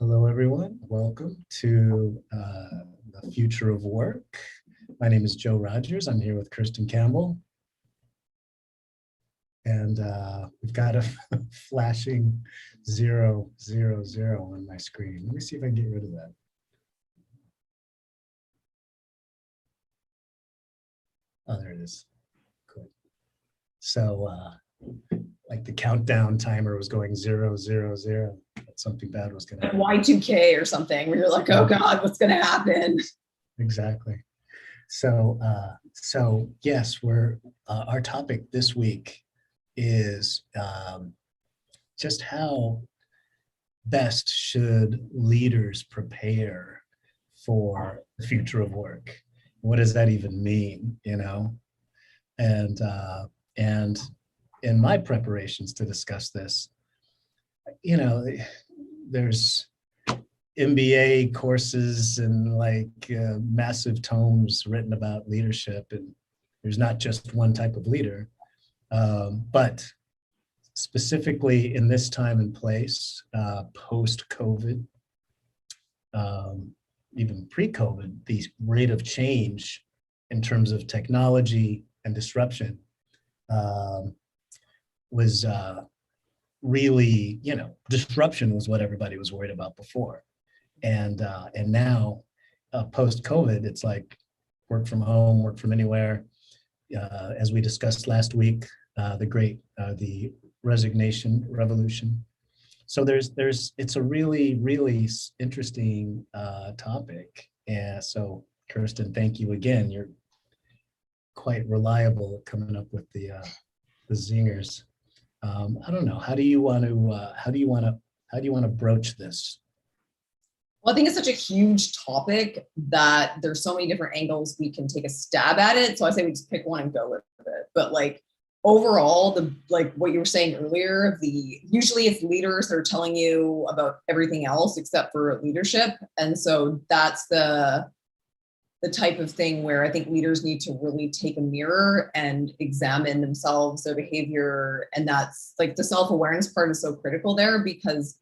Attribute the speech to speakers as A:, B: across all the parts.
A: Hello, everyone. Welcome to the Future of Work. My name is Joe Rogers. I'm here with Kirsten Campbell. And we've got a flashing 000 on my screen. Let me see if I can get rid of that. Oh, there it is. Cool. So like the countdown timer was going 000. Something bad was going to happen.
B: Y2K or something where you're like, oh God, what's going to happen?
A: Exactly. So yes, we're our topic this week is just how best should leaders prepare for the future of work? What does that even mean, you know? And in my preparations to discuss this, you know, there's MBA courses and like massive tomes written about leadership, and there's not just one type of leader, but specifically in this time and place, post-COVID, even pre-COVID, the rate of change in terms of technology and disruption was really, you know, disruption was what everybody was worried about before. And now, post-COVID, it's like work from home, work from anywhere. As we discussed last week, the resignation revolution. So it's a really interesting topic. And so, Kirsten, thank you again. You're quite reliable at coming up with the zingers. I don't know. How do you want to broach this?
B: Well, I think it's such a huge topic that there's so many different angles we can take a stab at it. So I say we just pick one and go with it. But like overall, like what you were saying earlier, usually it's leaders that are telling you about everything else except for leadership. And so that's the type of thing where I think leaders need to really take a mirror and examine themselves, their behavior. And that's like the self-awareness part is so critical there, because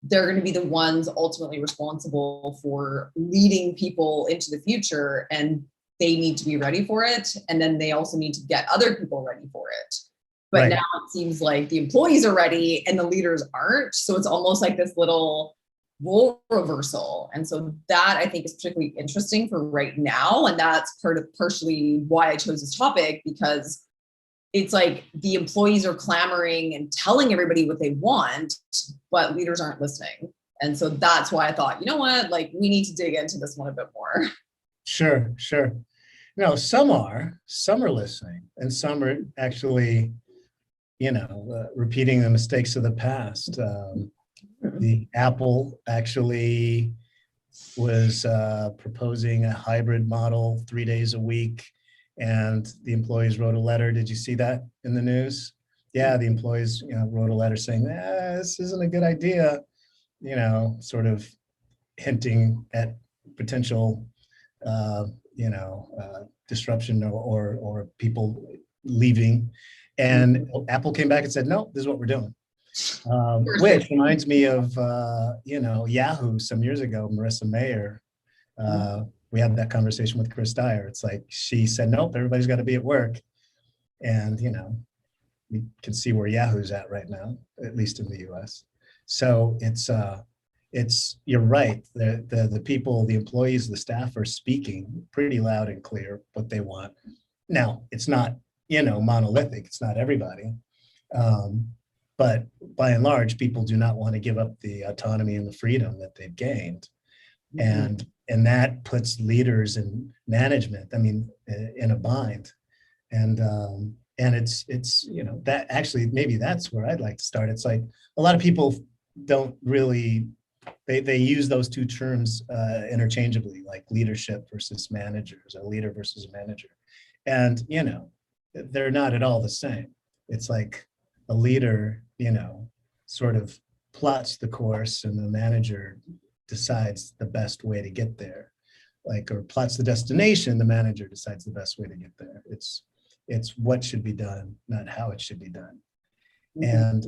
B: they're going to be the ones ultimately responsible for leading people into the future, and they need to be ready for it. And then they also need to get other people ready for it. But
A: Right.
B: Now it seems like the employees are ready and the leaders aren't. So it's almost like this little role reversal. And so that I think is particularly interesting for right now. And that's partially why I chose this topic, because it's like the employees are clamoring and telling everybody what they want, but leaders aren't listening. And so that's why I thought, you know what, like we need to dig into this one a bit more.
A: Sure. No, some are listening, and some are actually, you know, repeating the mistakes of the past. The Apple actually was proposing a hybrid model, 3 days a week, and the employees wrote a letter. Did you see that in the news? Yeah, the employees, you know, wrote a letter saying, this isn't a good idea, you know, sort of hinting at potential, disruption or people leaving. And Apple came back and said, no, this is what we're doing. Which reminds me of, Yahoo some years ago, Marissa Mayer. We had that conversation with Chris Dyer. It's like she said, nope, everybody's got to be at work. And, you know, we can see where Yahoo's at right now, at least in the US. So you're right. The people, the employees, the staff are speaking pretty loud and clear what they want. Now, it's not, you know, monolithic. It's not everybody. But by and large, people do not want to give up the autonomy and the freedom that they've gained. And that puts leaders and management, I mean, in a bind. And it's, you know, that actually, maybe that's where I'd like to start. It's like a lot of people don't really, they use those two terms interchangeably, like leadership versus managers, a leader versus a manager. And, you know, they're not at all the same. It's like a leader, you know, sort of plots the course, and the manager decides the best way to get there, like, or plots the destination, the manager decides the best way to get there. It's what should be done, not how it should be done. And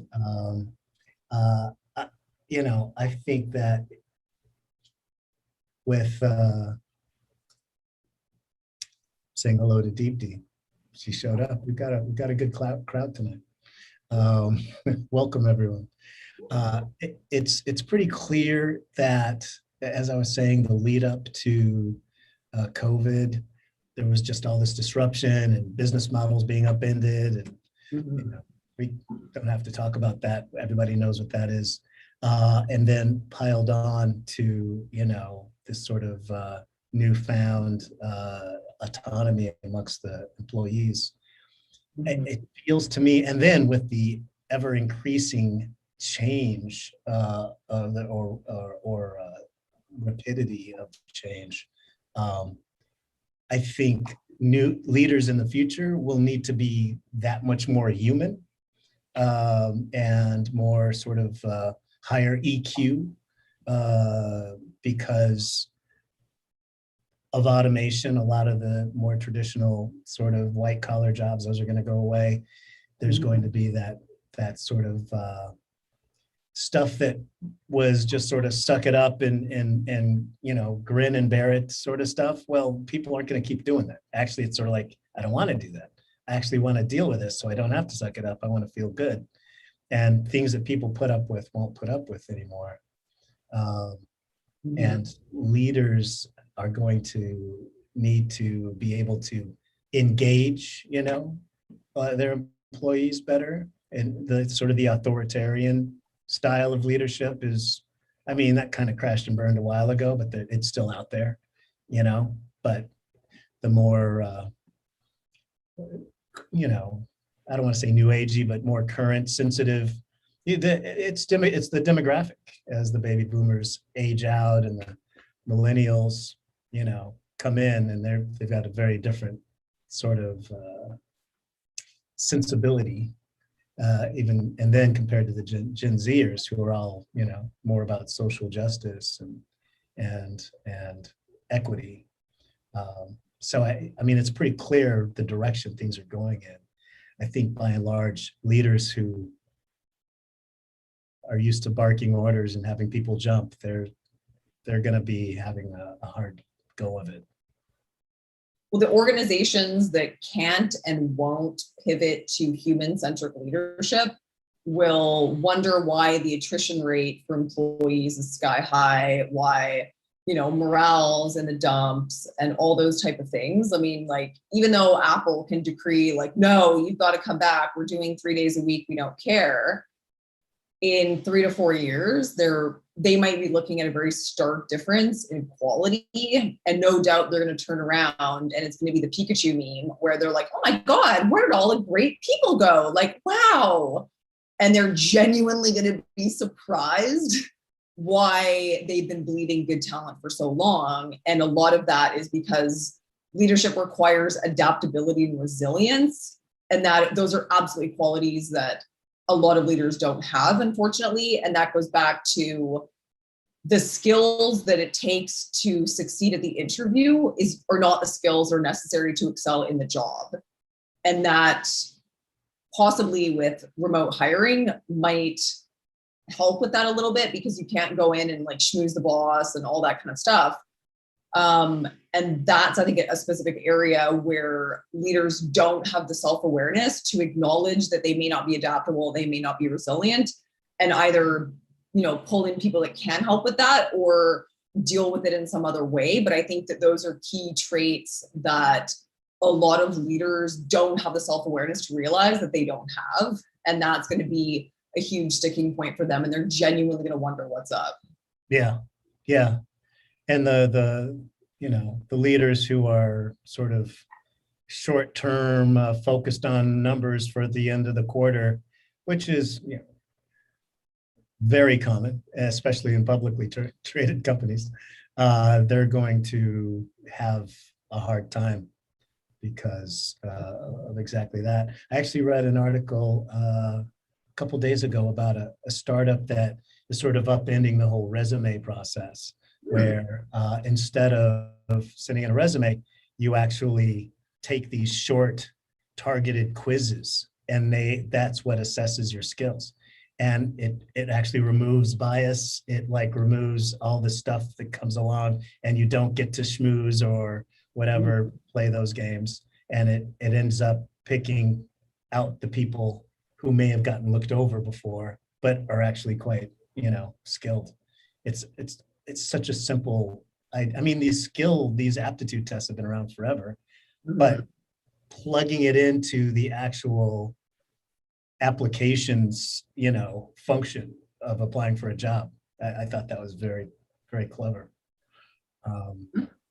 A: you know, I think that with saying hello to Deep D. She showed up. We've got a good crowd tonight. Welcome everyone. It's pretty clear that, as I was saying, the lead up to COVID, there was just all this disruption and business models being upended, and you know, we don't have to talk about that. Everybody knows what that is. And then piled on to, you know, this sort of newfound autonomy amongst the employees. It feels to me, and then with the ever increasing change or rapidity of change, I think new leaders in the future will need to be that much more human and more sort of higher EQ because of automation. A lot of the more traditional sort of white collar jobs, those are going to go away. There's going to be that sort of stuff that was just sort of suck it up and you know, grin and bear it sort of stuff. Well, people aren't going to keep doing that. Actually, it's sort of like, I don't want to do that. I actually want to deal with this, so I don't have to suck it up. I want to feel good. And things that people put up with won't put up with anymore. And leaders are going to need to be able to engage, you know, their employees better. And the sort of the authoritarian style of leadership is, I mean, that kind of crashed and burned a while ago, but it's still out there, you know. But the more, you know, I don't want to say new agey, but more current, sensitive, it's the demographic as the baby boomers age out and the millennials, you know, come in, and they've got a very different sort of sensibility. Even, and then compared to the Gen Zers, who are all, you know, more about social justice and equity. So I mean, it's pretty clear the direction things are going in. I think by and large, leaders who are used to barking orders and having people jump, they're going to be having a hard go of it.
B: Well, the organizations that can't and won't pivot to human-centric leadership will wonder why the attrition rate for employees is sky high, why, you know, morale's in the dumps and all those type of things. I mean, like, even though Apple can decree like, no, you've got to come back, we're doing 3 days a week, we don't care. In 3 to 4 years, they might be looking at a very stark difference in quality, and no doubt they're going to turn around and it's going to be the Pikachu meme where they're like, oh my God, where did all the great people go? Like, wow. And they're genuinely going to be surprised why they've been bleeding good talent for so long. And a lot of that is because leadership requires adaptability and resilience. And that those are absolutely qualities that a lot of leaders don't have, unfortunately. And that goes back to the skills that it takes to succeed at the interview are not the skills that are necessary to excel in the job. And that possibly with remote hiring might help with that a little bit, because you can't go in and like schmooze the boss and all that kind of stuff. And that's, I think, a specific area where leaders don't have the self-awareness to acknowledge that they may not be adaptable, they may not be resilient, and either, you know, pull in people that can help with that or deal with it in some other way. But I think that those are key traits that a lot of leaders don't have the self-awareness to realize that they don't have. And that's going to be a huge sticking point for them. And they're genuinely going to wonder what's up.
A: Yeah. Yeah. And the you know, the leaders who are sort of short-term focused on numbers for the end of the quarter, which is, you know, very common, especially in publicly traded companies, they're going to have a hard time because of exactly that. I actually read an article a couple days ago about a startup that is sort of upending the whole resume process, where instead of sending in a resume, you actually take these short targeted quizzes, and that's what assesses your skills. and it actually removes bias. It like removes all the stuff that comes along, and you don't get to schmooze or whatever, play those games. And it ends up picking out the people who may have gotten looked over before, but are actually quite, skilled. It's such a simple, I mean, these aptitude tests have been around forever, but plugging it into the actual applications, function of applying for a job. I thought that was very, very clever.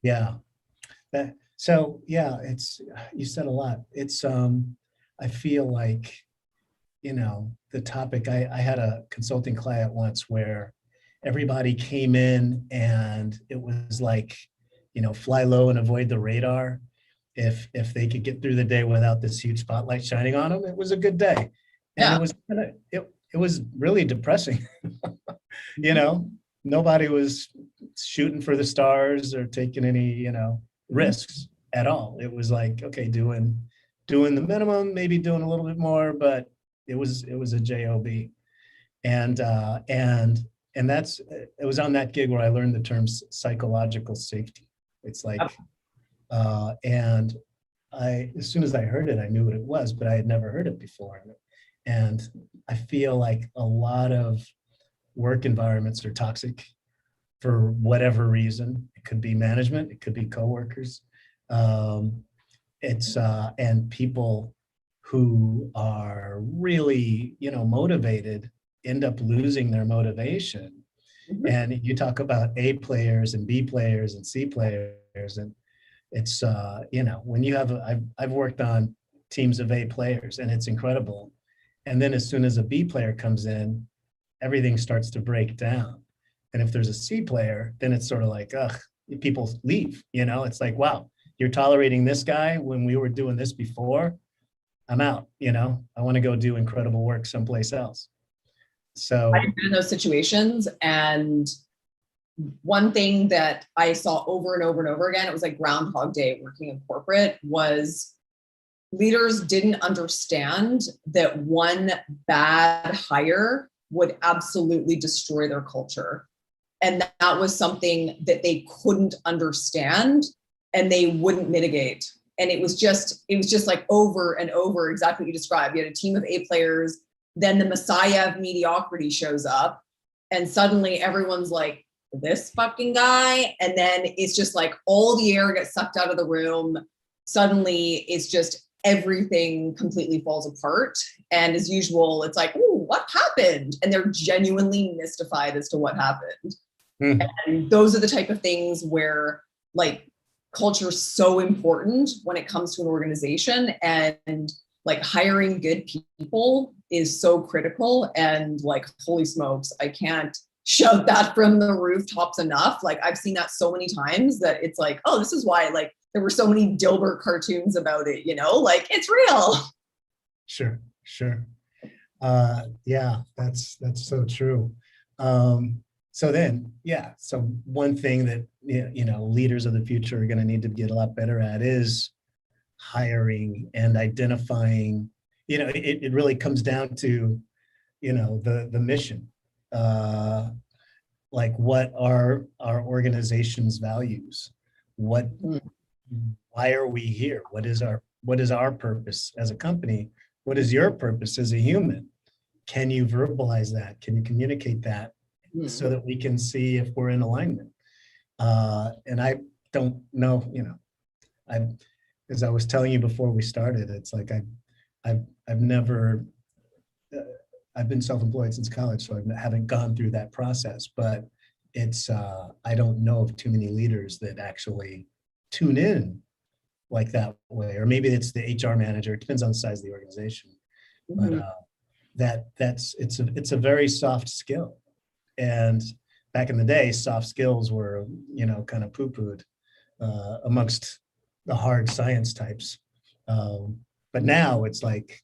A: Yeah. So yeah, you said a lot. I feel like, the topic, I had a consulting client once where everybody came in and it was like, fly low and avoid the radar. If they could get through the day without this huge spotlight shining on them, it was a good day. And
B: Yeah.
A: it was really depressing. Nobody was shooting for the stars or taking any, risks at all. It was like, okay, doing the minimum, maybe doing a little bit more, but it was a job. And that's, it was on that gig where I learned the terms psychological safety. It's like, and as soon as I heard it, I knew what it was, but I had never heard it before. And I feel like a lot of work environments are toxic for whatever reason. It could be management, it could be coworkers. And people who are really, motivated end up losing their motivation. And you talk about A players and B players and C players, and it's when you have I've worked on teams of A players, and it's incredible. And then as soon as a B player comes in, everything starts to break down. And if there's a C player, then it's sort of like, ugh, people leave. It's like, wow, you're tolerating this guy when we were doing this before. I'm out. I want to go do incredible work someplace else. So
B: I've been in those situations, and one thing that I saw over and over and over again, it was like Groundhog Day working in corporate, was leaders didn't understand that one bad hire would absolutely destroy their culture. And that was something that they couldn't understand and they wouldn't mitigate. And it was just like over and over, exactly what you described. You had a team of A players, then the messiah of mediocrity shows up, and suddenly everyone's like, this fucking guy. And then it's just like all the air gets sucked out of the room. Suddenly it's just everything completely falls apart. And as usual, it's like, ooh, what happened? And they're genuinely mystified as to what happened. And those are the type of things where like culture is so important when it comes to an organization, and like hiring good people is so critical. And like, holy smokes, I can't shout that from the rooftops enough. Like I've seen that so many times that it's like, oh, this is why like there were so many Dilbert cartoons about it, like it's real.
A: Sure. Yeah, that's so true. So then, yeah, so one thing that, leaders of the future are going to need to get a lot better at is hiring and identifying, it really comes down to, the mission. Like what are our organization's values? Why are we here? What is our purpose as a company? What is your purpose as a human? Can you verbalize that? Can you communicate that so that we can see if we're in alignment? And I don't know, as I was telling you before we started, it's like I've never, I've been self-employed since college, so I haven't gone through that process, but it's, I don't know of too many leaders that actually tune in like that way, or maybe it's the HR manager. It depends on the size of the organization, but it's a very soft skill. And back in the day, soft skills were, kind of poo-pooed amongst the hard science types. But now it's like,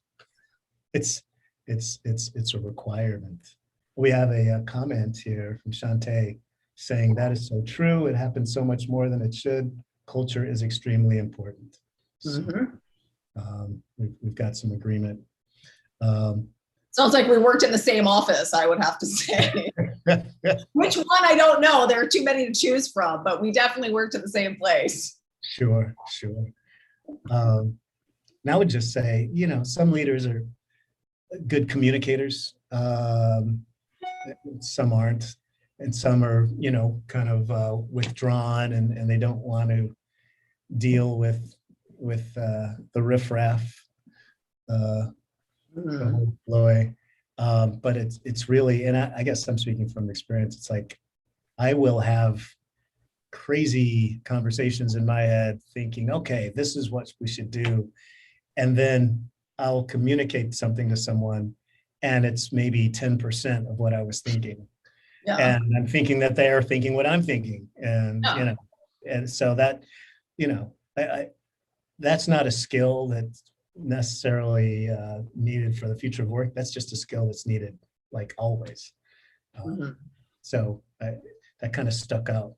A: it's a requirement. We have a comment here from Shantae saying that is so true. It happens so much more than it should. Culture is extremely important. So, we've got some agreement.
B: Sounds like we worked in the same office, I would have to say. Which one, I don't know. There are too many to choose from, but we definitely worked in the same place.
A: Sure, sure. And I would just say, some leaders are good communicators. Some aren't, and some are, kind of withdrawn, and they don't want to deal with the riffraff, the whole ploy. But it's really, and I guess I'm speaking from experience. It's like I will have crazy conversations in my head, thinking, okay, this is what we should do, and then I'll communicate something to someone, and it's maybe 10% of what I was thinking.
B: Yeah.
A: And I'm thinking that they are thinking what I'm thinking. And,
B: Yeah.
A: And so that, that's not a skill that's necessarily needed for the future of work. That's just a skill that's needed, like, always. So that kind of stuck out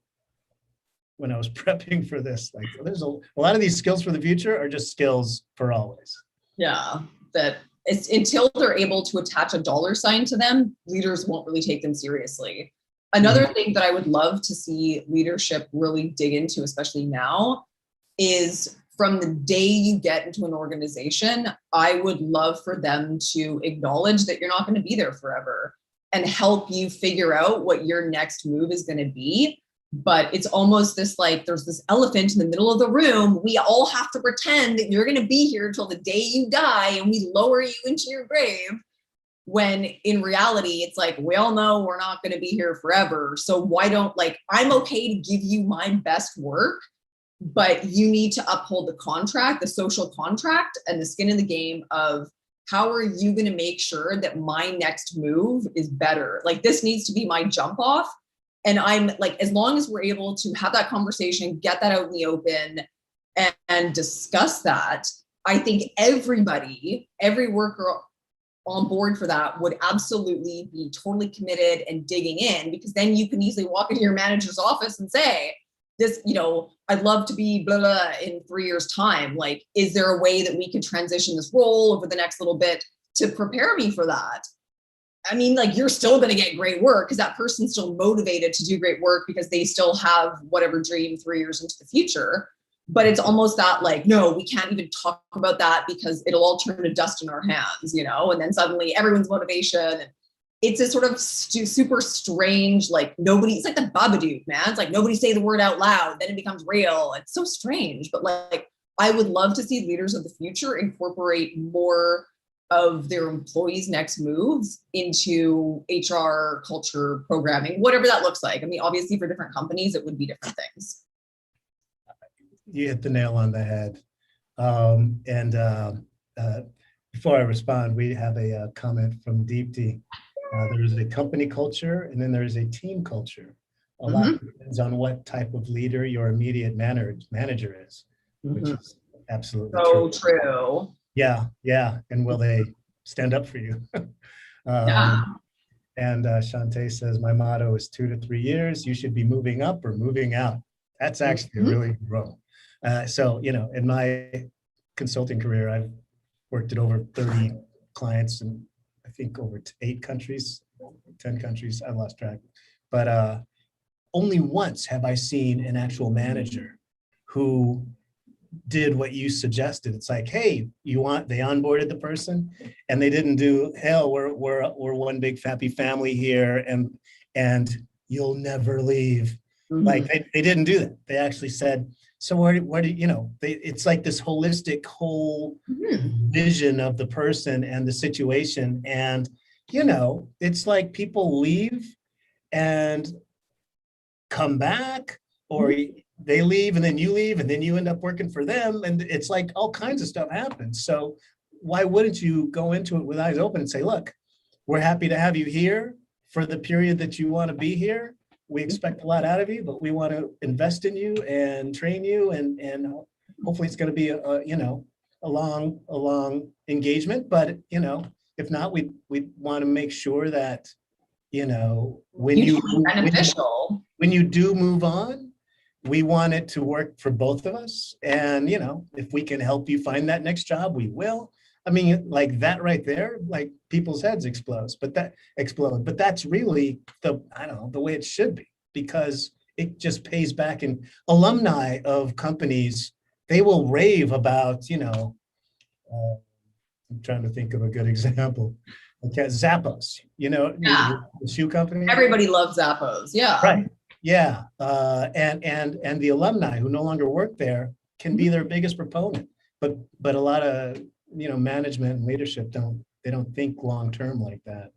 A: when I was prepping for this. Like, there's a lot of these skills for the future are just skills for always.
B: Yeah, that it's until they're able to attach a dollar sign to them, leaders won't really take them seriously. Another thing that I would love to see leadership really dig into, especially now, is from the day you get into an organization, I would love for them to acknowledge that you're not going to be there forever and help you figure out what your next move is going to be. But it's almost this, like, there's this elephant in the middle of the room. We all have to pretend that you're going to be here until the day you die, and we lower you into your grave. When in reality, it's like, we all know we're not going to be here forever. So why don't, like, I'm okay to give you my best work, but you need to uphold the contract, the social contract, and the skin in the game of how are you going to make sure that my next move is better? Like, this needs to be my jump off. And I'm like, as long as we're able to have that conversation, get that out in the open, and discuss that, I think every worker on board for that would absolutely be totally committed and digging in, because then you can easily walk into your manager's office and say, this, I'd love to be blah, blah in 3 years' time. Like, is there a way that we could transition this role over the next little bit to prepare me for that? I mean, like, you're still going to get great work because that person's still motivated to do great work because they still have whatever dream 3 years into the future. But it's almost that, like, no, we can't even talk about that because it'll all turn to dust in our hands, and then suddenly everyone's motivation. And it's a sort of super strange, like, it's like the Babadook, man. It's like nobody say the word out loud, then it becomes real. It's so strange. But like, I would love to see leaders of the future incorporate more of their employees' next moves into HR culture programming, whatever that looks like. I mean, obviously for different companies, it would be different things.
A: You hit the nail on the head. Before I respond, we have a comment from Deepti. There's a company culture, and then there's a team culture. A lot depends on what type of leader your immediate manager is, which is absolutely
B: so true.
A: Yeah. And will they stand up for you?
B: Yeah.
A: And Shantae says, my motto is 2 to 3 years. You should be moving up or moving out. That's actually a really good role. So, in my consulting career, I've worked at over 30 clients in, I think, over 8 countries, 10 countries. I lost track. But only once have I seen an actual manager who did what you suggested. It's like, hey, they onboarded the person, and they didn't do, hell, we're one big happy family here, and you'll never leave. Like, they didn't do that. They actually said, so where do it's like this holistic whole vision of the person and the situation. And, it's like people leave and come back, or they leave and then you leave and then you end up working for them. And it's like all kinds of stuff happens. So why wouldn't you go into it with eyes open and say, look, we're happy to have you here for the period that you want to be here. We expect a lot out of you, but we want to invest in you and train you. And hopefully it's going to be a long engagement. But, if not, we want to make sure that, when you do move on, we want it to work for both of us. And, if we can help you find that next job, we will. I mean, like that right there, like people's heads explode. But that's really I don't know, the way it should be, because it just pays back. And alumni of companies, they will rave about, I'm trying to think of a good example. Okay, Zappos,
B: Yeah.
A: the shoe company.
B: Everybody loves Zappos. Yeah.
A: Right. Yeah. And the alumni who no longer work there can be their biggest proponent. But a lot of, management and leadership don't think long term like that.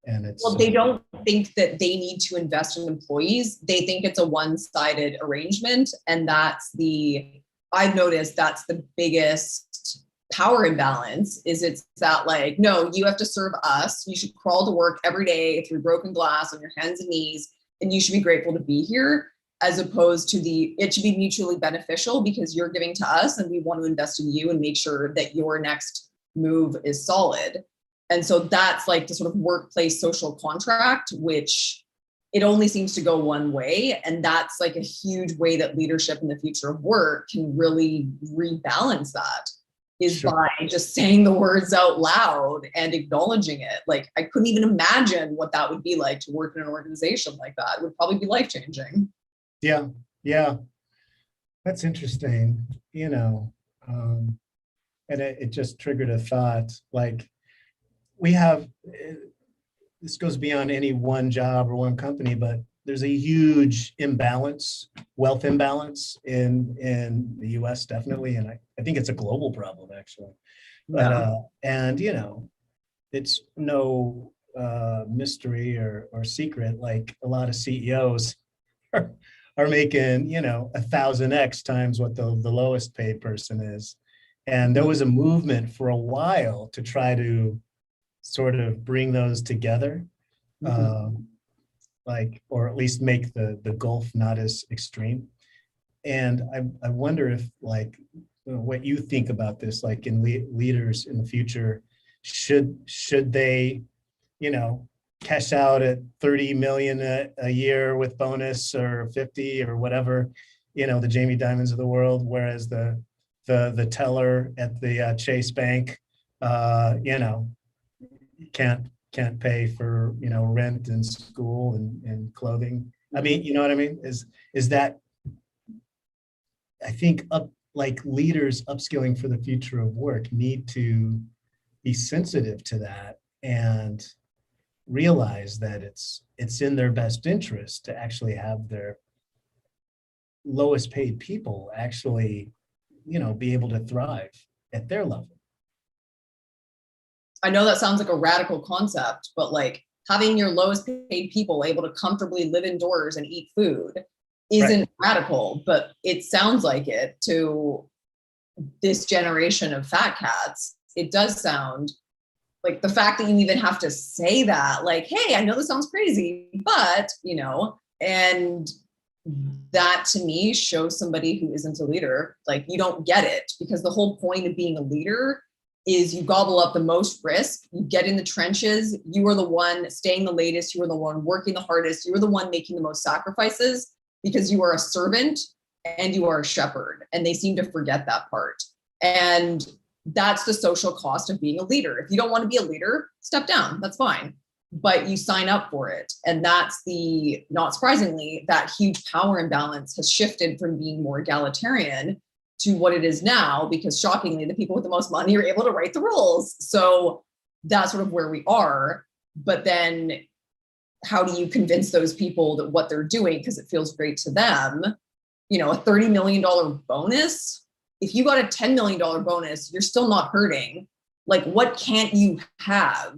A: And it's
B: Well, they don't think that they need to invest in employees. They think it's a one-sided arrangement. And I've noticed that's the biggest power imbalance. It's that, like, no, you have to serve us. You should crawl to work every day through broken glass on your hands and knees, and you should be grateful to be here, as opposed to it should be mutually beneficial because you're giving to us and we want to invest in you and make sure that your next move is solid. And so that's like the sort of workplace social contract, which it only seems to go one way. And that's like a huge way that leadership in the future of work can really rebalance that, is
A: Sure.
B: by just saying the words out loud and acknowledging it. Like, I couldn't even imagine what that would be like to work in an organization like that. It would probably be life-changing.
A: Yeah. Yeah. That's interesting, and it just triggered a thought. Like, we have, this goes beyond any one job or one company, but there's a huge wealth imbalance in the US, definitely. And I think it's a global problem, actually. But, and, it's no mystery or secret, like a lot of CEOs are making, 1,000x times what the lowest paid person is. And there was a movement for a while to try to sort of bring those together, or at least make the gulf not as extreme. And I wonder if, like, what you think about this, like in leaders in the future, should they, cash out at 30 million a year with bonus, or 50 or whatever, the Jamie Dimons of the world, whereas the teller at the Chase Bank, can't pay for, rent and school and clothing. I mean, you know what I mean? Is that, I think, like, leaders upskilling for the future of work need to be sensitive to that and realize that it's in their best interest to actually have their lowest paid people actually, be able to thrive at their level.
B: I know that sounds like a radical concept, but like having your lowest paid people able to comfortably live indoors and eat food isn't radical, but it sounds like it to this generation of fat cats. It does sound like, the fact that you even have to say that, like, hey, I know this sounds crazy, but, and that to me shows somebody who isn't a leader. Like, you don't get it, because the whole point of being a leader is you gobble up the most risk, you get in the trenches, you are the one staying the latest, you are the one working the hardest, you are the one making the most sacrifices, because you are a servant and you are a shepherd. And they seem to forget that part. And that's the social cost of being a leader. If you don't want to be a leader, step down, that's fine. But you sign up for it. And that's not surprisingly, that huge power imbalance has shifted from being more egalitarian to what it is now, because shockingly, the people with the most money are able to write the rules. So that's sort of where we are. But then how do you convince those people that what they're doing, because it feels great to them, a $30 million bonus, if you got a $10 million bonus, you're still not hurting. Like, what can't you have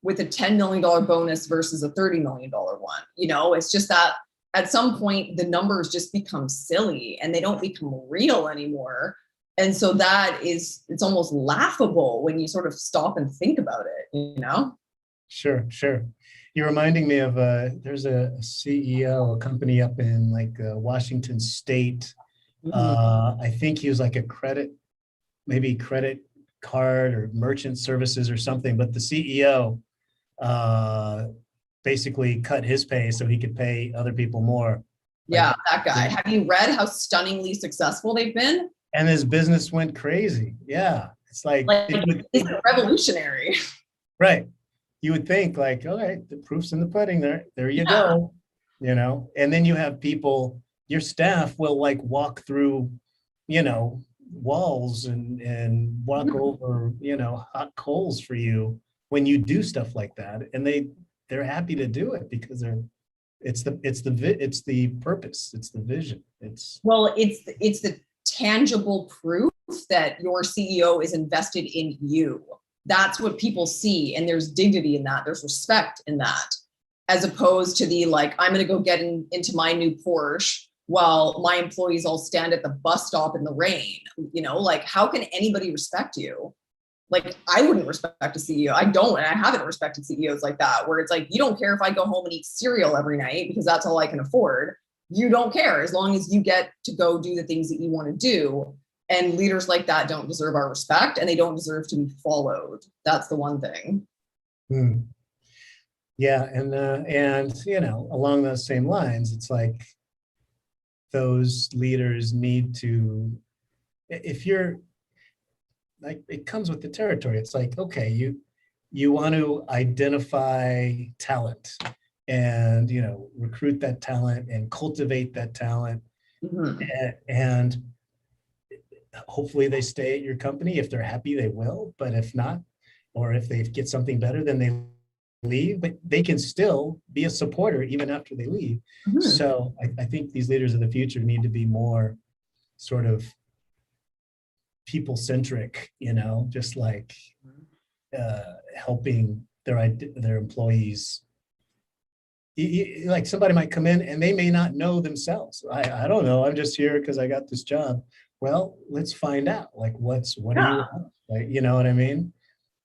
B: with a $10 million bonus versus a $30 million one? It's just that at some point, the numbers just become silly and they don't become real anymore. And so it's almost laughable when you sort of stop and think about it,
A: Sure. You're reminding me of, there's a CEO, a company up in like Washington State. I think he was like a credit card or merchant services or something, but the CEO basically cut his pay so he could pay other people more.
B: Yeah, that guy. Have you read how stunningly successful they've been?
A: And his business went crazy. Yeah. It's like,
B: Like, it's revolutionary.
A: right. You would think like, all right, the proof's in the pudding there you
B: Yeah.
A: go, you know, and then you have people, your staff will like walk through, you know, walls and walk over, you know, hot coals for you when you do stuff like that. And they're happy to do it because it's the purpose, it's the vision.
B: Well, it's the tangible proof that your CEO is invested in you. That's what people see, and there's dignity in that. There's respect in that, as opposed to the like, I'm going to go get into my new Porsche while my employees all stand at the bus stop in the rain. You know, like, how can anybody respect you? Like, I wouldn't respect a CEO. I don't, and I haven't respected CEOs like that, where it's like, you don't care if I go home and eat cereal every night because that's all I can afford. You don't care as long as you get to go do the things that you want to do. And leaders like that don't deserve our respect, and they don't deserve to be followed. That's the one thing.
A: Hmm. Yeah, and you know, along those same lines, it's like those leaders need to, if you're like, it comes with the territory. It's like, okay, you want to identify talent and, you know, recruit that talent and cultivate that talent, and hopefully they stay at your company. If they're happy, they will, but if not, or if they get something better, then they leave, but they can still be a supporter even after they leave. So I think these leaders of the future need to be more sort of people centric, you know, just like helping their employees. Like somebody might come in and they may not know themselves. I don't know. I'm just here because I got this job. Well, let's find out. Like, what do you want? Like, you know what I mean?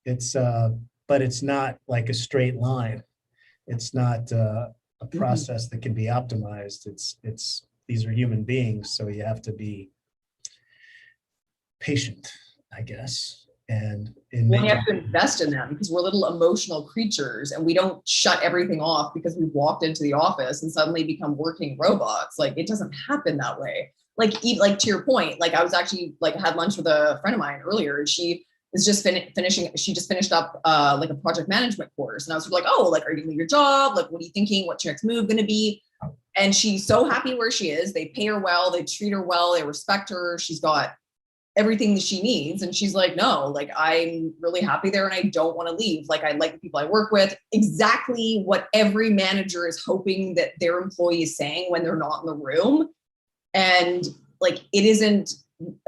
A: It's but it's not like a straight line. It's not a process that can be optimized. It's these are human beings, so you have to be patient, I guess. And
B: we have to invest in them because we're little emotional creatures, and we don't shut everything off because we walked into the office and suddenly become working robots. Like, it doesn't happen that way. Like to your point, like I was actually like had lunch with a friend of mine earlier, and she is just finishing. She just finished up like a project management course, and I was sort of like, oh, like, are you doing your job? Like, what are you thinking? What's your next move going to be? And she's so happy where she is. They pay her well. They treat her well. They respect her. She's got everything that she needs. And she's like, no, like, I'm really happy there and I don't want to leave. Like, I like the people I work with. Exactly what every manager is hoping that their employee is saying when they're not in the room. And like, it isn't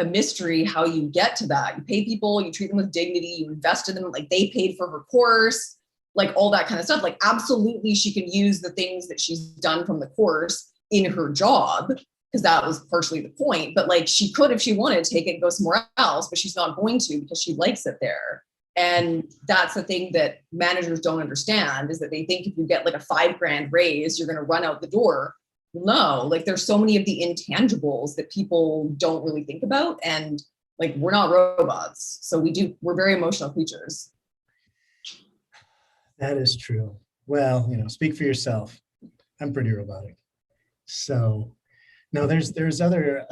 B: a mystery how you get to that. You pay people, you treat them with dignity, you invest in them. Like, they paid for her course, like all that kind of stuff. Like, absolutely, she can use the things that she's done from the course in her job, because that was partially the point. But like, she could, if she wanted, take it and go somewhere else, but she's not going to because she likes it there. And that's the thing that managers don't understand, is that they think if you get like a $5,000 raise, you're going to run out the door. No, like, there's so many of the intangibles that people don't really think about. And like, we're not robots. So we're very emotional creatures.
A: That is true. Well, you know, speak for yourself. I'm pretty robotic. So no, there's other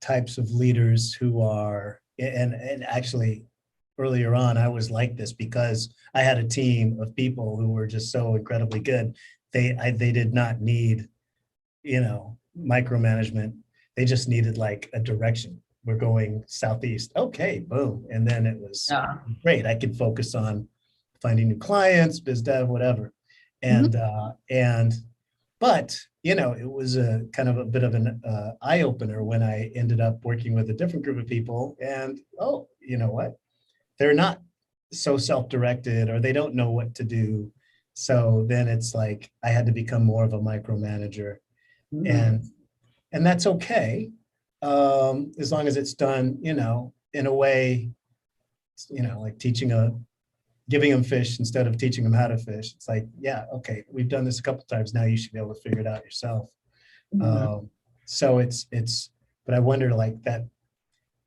A: types of leaders who are, and actually earlier on I was like this because I had a team of people who were just so incredibly good. They did not need, you know, micromanagement. They just needed like a direction. We're going southeast. Okay, boom. And then it was great. I could focus on finding new clients, biz dev, whatever. And but you know, it was a kind of a bit of an eye opener when I ended up working with a different group of people. And oh, you know what? They're not so self-directed, or they don't know what to do. So then it's like I had to become more of a micromanager, and that's okay, as long as it's done, you know, in a way, you know, like giving them fish instead of teaching them how to fish. It's like, yeah, okay, we've done this a couple of times. Now you should be able to figure it out yourself. So but I wonder, like, that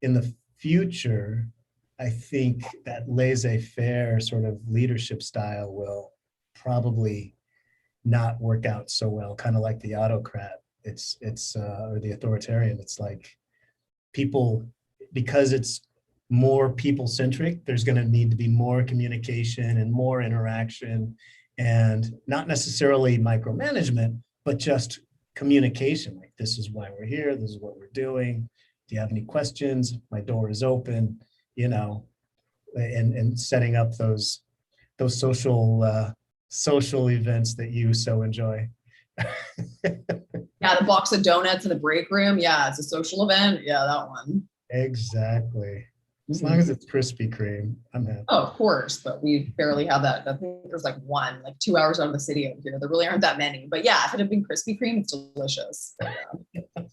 A: in the future, I think that laissez-faire sort of leadership style will probably not work out so well, kind of like the autocrat. It's or the authoritarian. It's like people, because it's more people-centric. There's going to need to be more communication and more interaction, and not necessarily micromanagement, but just communication. Like, this is why we're here. This is what we're doing. Do you have any questions? My door is open, you know, and setting up those social events that you so enjoy.
B: Yeah, the box of donuts in the break room. Yeah, it's a social event. Yeah, that one.
A: Exactly. As long as it's Krispy Kreme, I'm happy.
B: Oh, of course, but we barely have that. I think there's like one, like 2 hours out of the city over here. There really aren't that many. But yeah, if it had been Krispy Kreme, it's delicious. But yeah.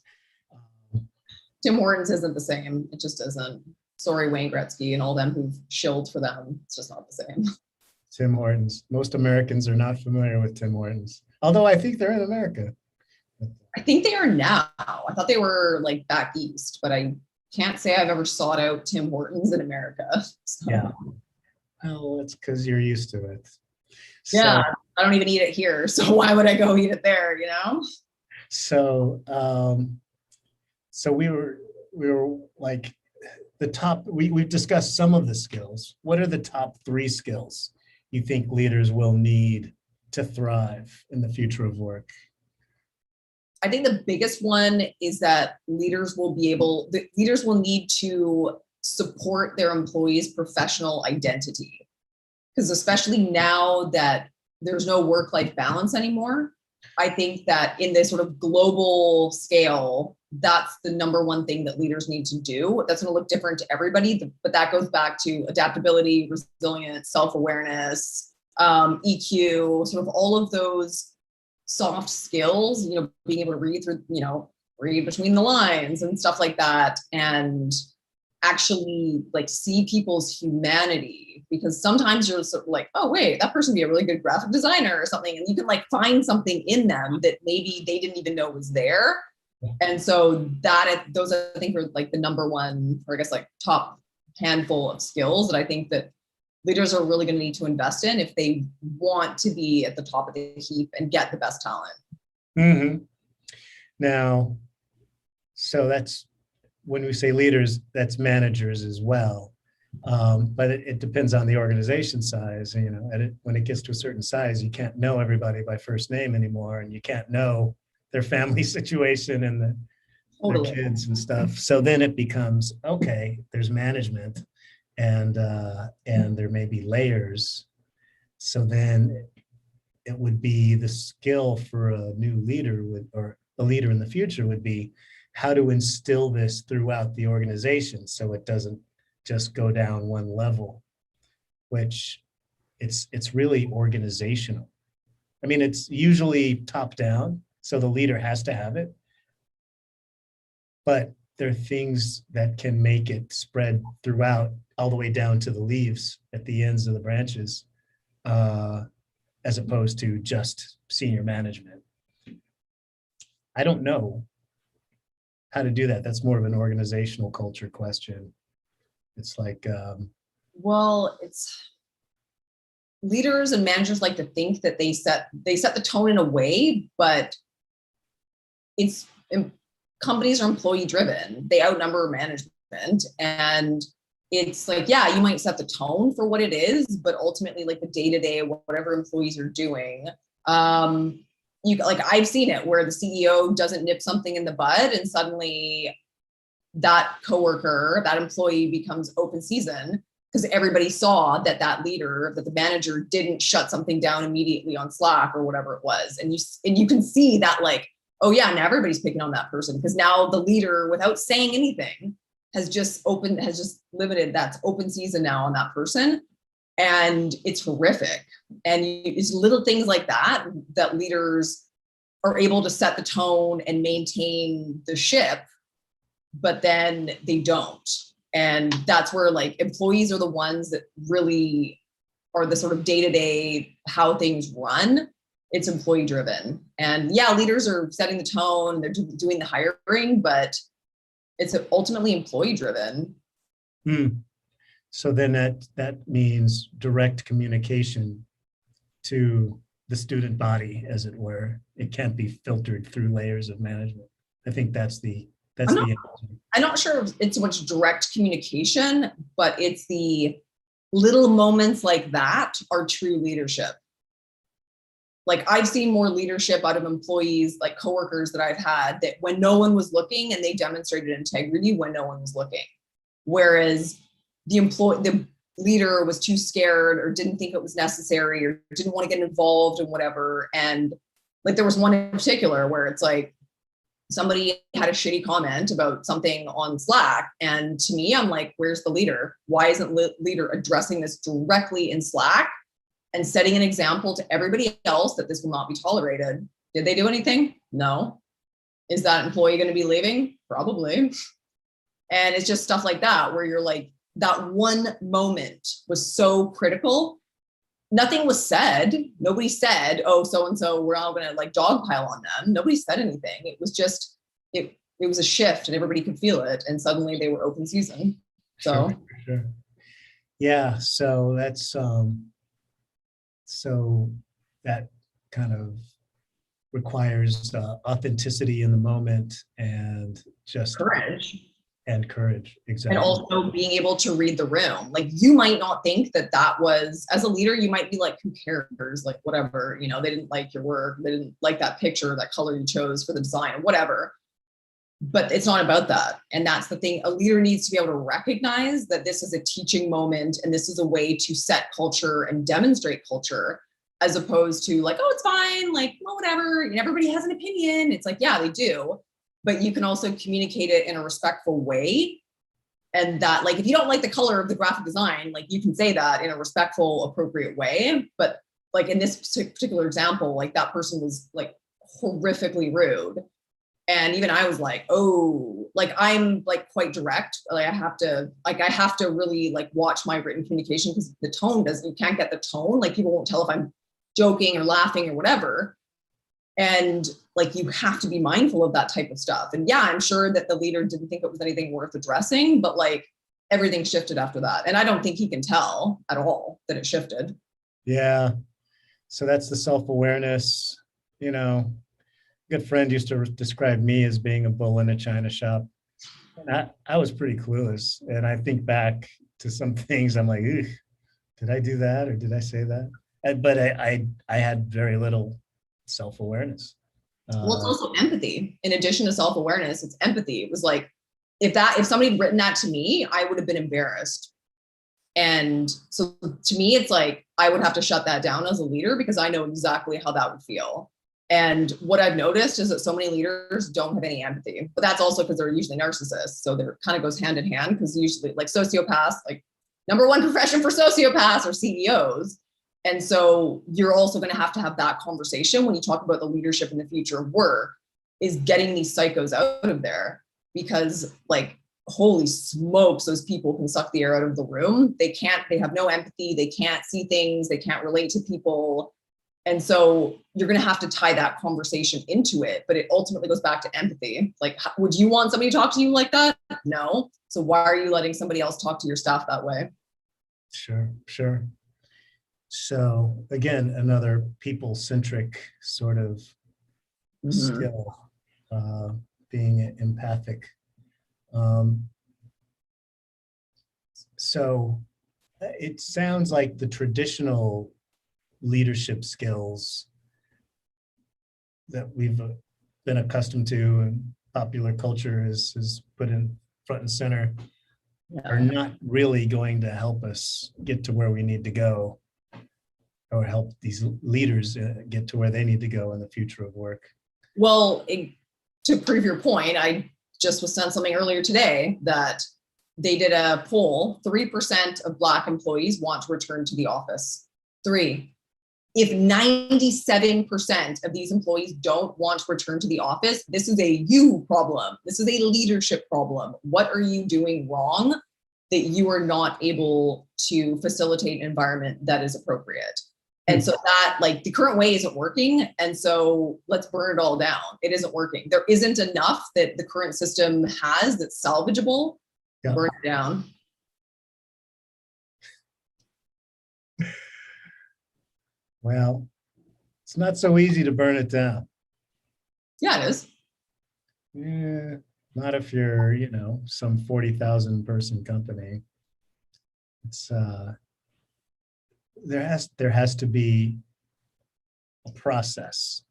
B: Tim Hortons isn't the same. It just isn't. Sorry, Wayne Gretzky and all them who've shilled for them. It's just not the same.
A: Tim Hortons. Most Americans are not familiar with Tim Hortons, although I think they're in America.
B: I think they are now. I thought they were like back east, but I can't say I've ever sought out Tim Hortons in America. So.
A: Yeah. Well, it's because you're used to it.
B: Yeah, I don't even eat it here. So why would I go eat it there, you know?
A: So we were like the top, we've discussed some of the skills. What are the top 3 skills you think leaders will need to thrive in the future of work?
B: I think the biggest one is that leaders will need to support their employees' professional identity. Because especially now that there's no work-life balance anymore, I think that in this sort of global scale, that's the number one thing that leaders need to do. That's going to look different to everybody, but that goes back to adaptability, resilience, self-awareness, EQ, sort of all of those soft skills, you know, being able to read through, you know, read between the lines and stuff like that, and actually like see people's humanity, because sometimes you're sort of like, oh wait, that person would be a really good graphic designer or something, and you can like find something in them that maybe they didn't even know was there. And so those I think are like the number one, or I guess like top handful of skills that I think that leaders are really going to need to invest in if they want to be at the top of the heap and get the best talent.
A: Mm-hmm. Now, so that's when we say leaders, that's managers as well. But it depends on the organization size. You know, when it gets to a certain size, you can't know everybody by first name anymore, and you can't know their family situation and their kids and stuff. So then it becomes, okay, there's management, and there may be layers. So then it would be the skill for a new leader or a leader in the future would be how to instill this throughout the organization so it doesn't just go down one level, which it's really organizational. I mean, it's usually top down, so the leader has to have it, but there are things that can make it spread throughout all the way down to the leaves at the ends of the branches, as opposed to just senior management. I don't know how to do that. That's more of an organizational culture question. It's like,
B: well, it's leaders and managers like to think that they set the tone in a way, but it's companies are employee driven. They outnumber management, and it's like, yeah, you might set the tone for what it is, but ultimately like the day-to-day, whatever employees are doing, I've seen it where the CEO doesn't nip something in the bud, and suddenly that coworker, that employee becomes open season because everybody saw that the manager didn't shut something down immediately on Slack or whatever it was. And you can see that like, oh yeah, now everybody's picking on that person because now the leader, without saying anything, has just limited that's open season now on that person. And it's horrific. And it's little things like that leaders are able to set the tone and maintain the ship, but then they don't. And that's where like employees are the ones that really are the sort of day-to-day how things run. It's employee driven. And yeah, leaders are setting the tone, they're doing the hiring, but it's ultimately employee driven.
A: So then that means direct communication to the student body, as it were. It can't be filtered through layers of management. I think that's the That's
B: I'm not,
A: the
B: I'm not sure if it's so much direct communication, but it's the little moments like that are true leadership. Like I've seen more leadership out of employees, like coworkers that I've had, that when no one was looking and they demonstrated integrity when no one was looking. Whereas the leader was too scared or didn't think it was necessary or didn't want to get involved in whatever. And like there was one in particular where it's like somebody had a shitty comment about something on Slack. And to me, I'm like, where's the leader? Why isn't leader addressing this directly in Slack and setting an example to everybody else that this will not be tolerated? Did they do anything? No. Is that employee going to be leaving? Probably. And it's just stuff like that where you're like, that one moment was so critical. Nothing was said. Nobody said, oh, so-and-so, we're all going to like dogpile on them. Nobody said anything. It was just, it was a shift and everybody could feel it. And suddenly they were open season. So,
A: sure. Yeah. So that's, so that kind of requires authenticity in the moment and just
B: courage.
A: And courage, exactly.
B: And also being able to read the room. Like you might not think that that was, as a leader, you might be like, who cares? Like whatever, you know, they didn't like your work. They didn't like that picture, that color you chose for the design or whatever. But it's not about that. And that's the thing. A leader needs to be able to recognize that this is a teaching moment and this is a way to set culture and demonstrate culture, as opposed to like, oh, it's fine. Like, well, whatever. And everybody has an opinion. It's like, yeah, they do. But you can also communicate it in a respectful way. And that, like, if you don't like the color of the graphic design, like you can say that in a respectful, appropriate way. But like in this particular example, like that person was like horrifically rude. And even I was like, oh, like I'm like quite direct. Like I have to really like watch my written communication because the tone you can't get the tone. Like people won't tell if I'm joking or laughing or whatever. And like, you have to be mindful of that type of stuff. And yeah, I'm sure that the leader didn't think it was anything worth addressing, but like everything shifted after that. And I don't think he can tell at all that it shifted.
A: Yeah. So that's the self-awareness. You know, a good friend used to describe me as being a bull in a china shop. And I was pretty clueless. And I think back to some things, I'm like, did I do that or did I say that? But I had very little self-awareness.
B: Well, it's also empathy. In addition to self-awareness, it's empathy. It was like, if somebody had written that to me, I would have been embarrassed. And so to me, it's like, I would have to shut that down as a leader because I know exactly how that would feel. And what I've noticed is that so many leaders don't have any empathy, but that's also because they're usually narcissists. So they're kind of goes hand in hand, because usually like sociopaths, like number one profession for sociopaths are CEOs. And so you're also going to have that conversation when you talk about the leadership in the future of work, is getting these psychos out of there, because like, holy smokes, those people can suck the air out of the room. They have no empathy. They can't see things. They can't relate to people. And so you're going to have to tie that conversation into it, but it ultimately goes back to empathy. Like, would you want somebody to talk to you like that? No. So why are you letting somebody else talk to your staff that way?
A: Sure. So again, another people-centric sort of skill, being empathic. So it sounds like the traditional leadership skills that we've been accustomed to and popular culture is put in front and center are not really going to help us get to where we need to go, or help these leaders get to where they need to go in the future of work.
B: Well, to prove your point, I just was sent something earlier today that they did a poll. 3% of Black employees want to return to the office. 3. If 97% of these employees don't want to return to the office, this is a you problem. This is a leadership problem. What are you doing wrong that you are not able to facilitate an environment that is appropriate? And so that, like, the current way isn't working. And so let's burn it all down. It isn't working. There isn't enough that the current system has that's salvageable. Yeah. Burn it down.
A: Well, it's not so easy to burn it down.
B: Yeah, it is.
A: Yeah, Not if you're, you know, some 40,000 person company. It's there has to be a process.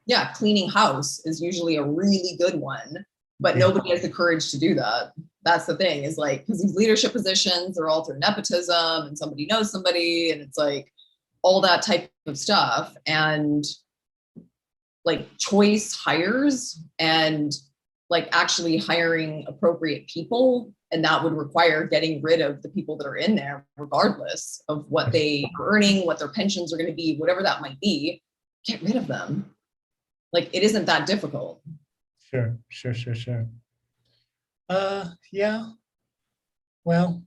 B: Yeah, cleaning house is usually a really good one, but
A: Yeah.
B: nobody has the courage to do that. That's the thing, is like, because these leadership positions, they're all through nepotism and somebody knows somebody, and it's like all that type of stuff. And like choice hires and like actually hiring appropriate people. And that would require getting rid of the people that are in there, regardless of what they are earning, what their pensions are going to be, whatever that might be. Get rid of them. Like, it isn't that difficult.
A: Sure. Yeah. Well,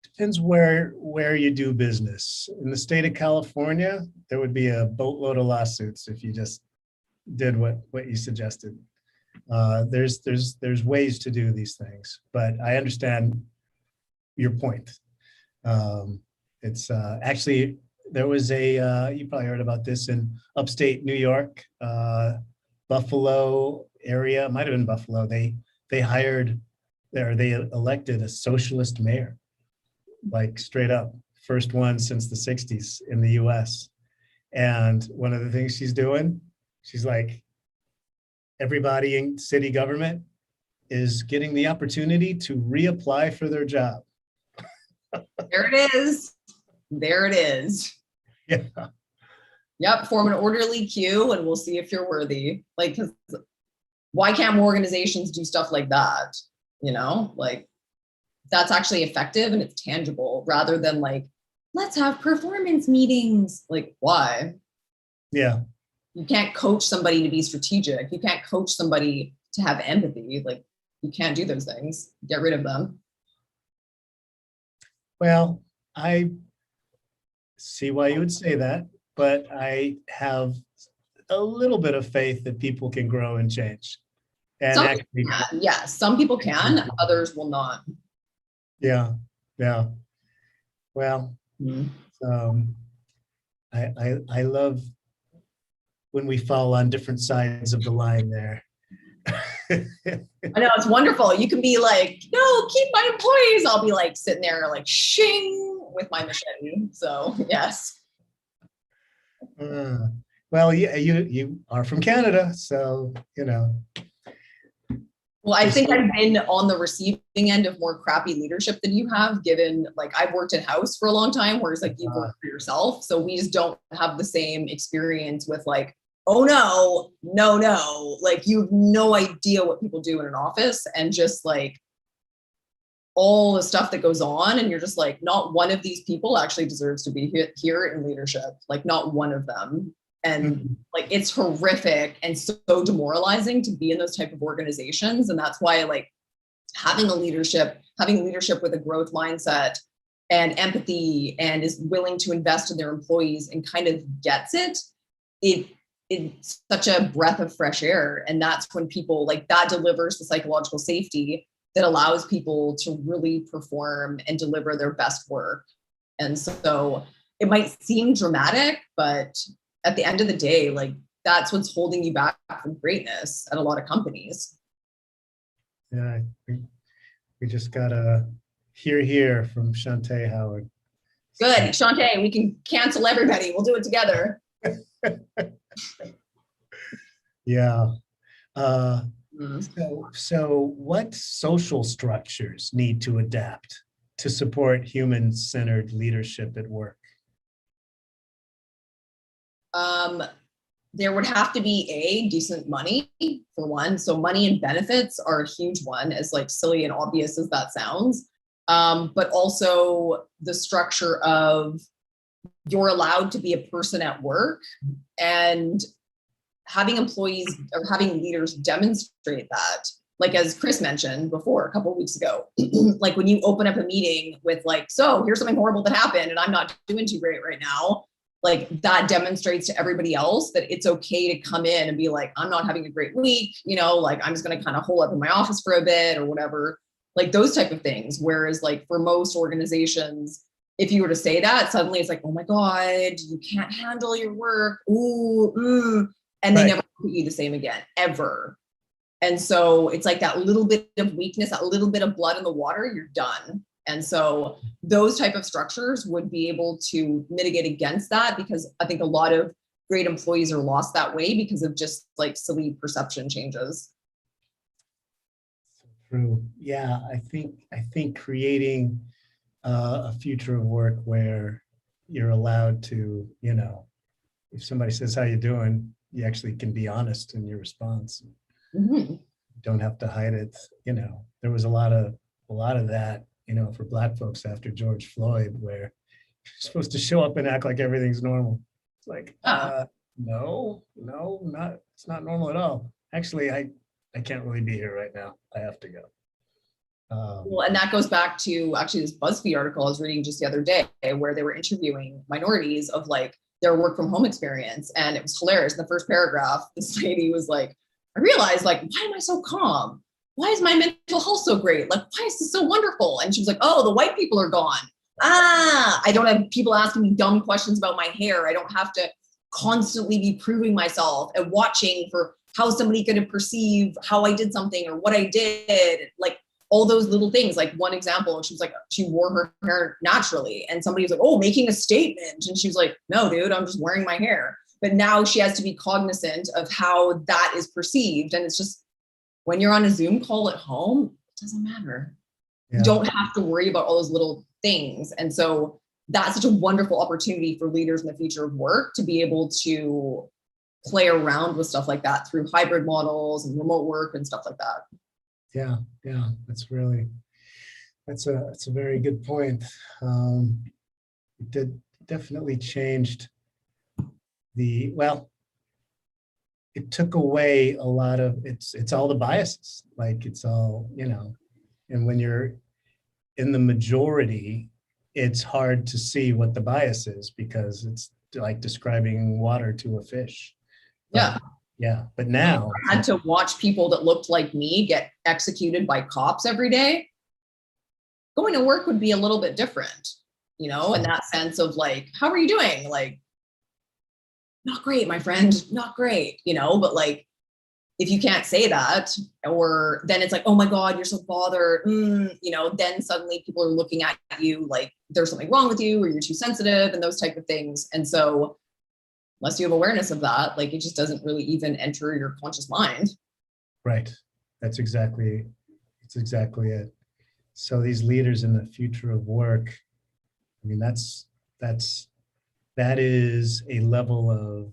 A: depends where you do business. In the state of California, there would be a boatload of lawsuits if you just did what you suggested. There's ways to do these things, but I understand your point. It's actually, there was you probably heard about this in upstate New York, Buffalo area. It might have been Buffalo. They hired there. They elected a socialist mayor, like straight up, first one since the 60s in the US. And one of the things she's doing, she's like, everybody in city government is getting the opportunity to reapply for their job.
B: There it is. There it is.
A: Yeah.
B: Yep. Form an orderly queue and we'll see if you're worthy. Like, why can't more organizations do stuff like that? You know, like, that's actually effective and it's tangible, rather than like, let's have performance meetings. Like, why?
A: Yeah.
B: You can't coach somebody to be strategic. You can't coach somebody to have empathy. Like, you can't do those things. Get rid of them.
A: Well, I see why you would say that, but I have a little bit of faith that people can grow and change. And
B: Some
A: actually,
B: people can, yes, some people can, others will not.
A: yeah. Well,
B: Mm.
A: I love when we fall on different sides of the line there.
B: I know, it's wonderful. You can be like, no, keep my employees. I'll be like sitting there like shing with my machete. So yes.
A: Well, yeah, you are from Canada, so you know.
B: Well, I think I've been on the receiving end of more crappy leadership than you have, given like I've worked in house for a long time, whereas like you've worked for yourself. So we just don't have the same experience with like, oh no, like you have no idea what people do in an office, and just like all the stuff that goes on. And you're just like, not one of these people actually deserves to be here in leadership. Like, not one of them. And like, it's horrific and so demoralizing to be in those type of organizations. And that's why like having leadership with a growth mindset and empathy, and is willing to invest in their employees and kind of gets it's such a breath of fresh air. And that's when people like that delivers the psychological safety that allows people to really perform and deliver their best work. And so it might seem dramatic, but at the end of the day, like that's what's holding you back from greatness at a lot of companies.
A: Yeah, we just got a hear from Shantae Howard.
B: Good, Shantae, we can cancel everybody. We'll do it together.
A: Yeah. So what social structures need to adapt to support human-centered leadership at work?
B: There would have to be decent money for one. So money and benefits are a huge one, as like silly and obvious as that sounds. But also the structure of you're allowed to be a person at work, and having employees or having leaders demonstrate that. Like as Chris mentioned before a couple of weeks ago, like when you open up a meeting with like, so here's something horrible that happened and I'm not doing too great right now. Like that demonstrates to everybody else that it's okay to come in and be like, I'm not having a great week, you know, like I'm just going to kind of hole up in my office for a bit or whatever, like those type of things. Whereas like for most organizations, if you were to say that, suddenly it's like, oh my God, you can't handle your work. Ooh. And they never treat you the same again, ever. And so it's like that little bit of weakness, that little bit of blood in the water, you're done. And so those type of structures would be able to mitigate against that, because I think a lot of great employees are lost that way because of just like silly perception changes.
A: True. Yeah, I think creating a future of work where you're allowed to, if somebody says, how you doing, you actually can be honest in your response.
B: Mm-hmm.
A: Don't have to hide it. There was a lot of that, for Black folks after George Floyd, where you're supposed to show up and act like everything's normal. It's like, no, not, it's not normal at all. Actually, I can't really be here right now. I have to go.
B: Well, and that goes back to actually this BuzzFeed article I was reading just the other day, where they were interviewing minorities of like their work from home experience. And it was hilarious. In the first paragraph, this lady was like, I realized, like, why am I so calm? Why is my mental health so great? Like, why is this so wonderful? And she was like, oh, the white people are gone. I don't have people asking me dumb questions about my hair. I don't have to constantly be proving myself and watching for how somebody could perceive how I did something or what I did. Like, all those little things. Like, one example, she was like, she wore her hair naturally, and somebody was like, oh, making a statement. And she was like, no, dude, I'm just wearing my hair. But now she has to be cognizant of how that is perceived. And it's just, when you're on a Zoom call at home, it doesn't matter. Yeah. You don't have to worry about all those little things. And so that's such a wonderful opportunity for leaders in the future of work to be able to play around with stuff like that through hybrid models and remote work and stuff like that.
A: Yeah, that's a very good point. It did definitely changed it took away a lot of, it's all the biases, like it's all, and when you're in the majority, it's hard to see what the bias is, because it's like describing water to a fish.
B: Yeah.
A: But now
B: I had to watch people that looked like me get executed by cops every day. Going to work would be a little bit different, in that sense of like, how are you doing? Like, not great, my friend, not great, but like, if you can't say that, or then it's like, oh my God, you're so bothered, then suddenly people are looking at you like there's something wrong with you, or you're too sensitive, and those type of things. And so unless you have awareness of that, like, it just doesn't really even enter your conscious mind. Right.
A: That's exactly it. So these leaders in the future of work, I mean, that is a level of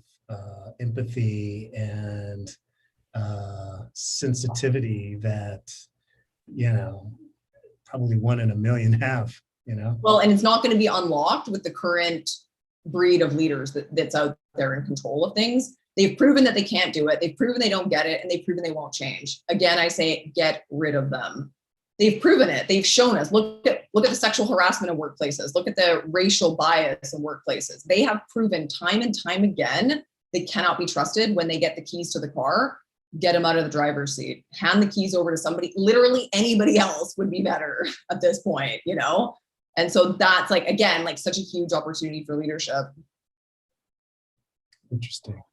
A: empathy and sensitivity that, probably 1 in a million have,
B: Well, and it's not going to be unlocked with the current breed of leaders that's out there in control of things. They've proven that they can't do it. They've proven they don't get it, and they've proven they won't change. Again, I say, get rid of them. They've proven it. They've shown us. Look at the sexual harassment in workplaces. Look at the racial bias in workplaces. They have proven time and time again they cannot be trusted. When they get the keys to the car, get them out of the driver's seat. Hand the keys over to somebody. Literally anybody else would be better at this point, And so that's like, again, like such a huge opportunity for leadership.
A: Interesting.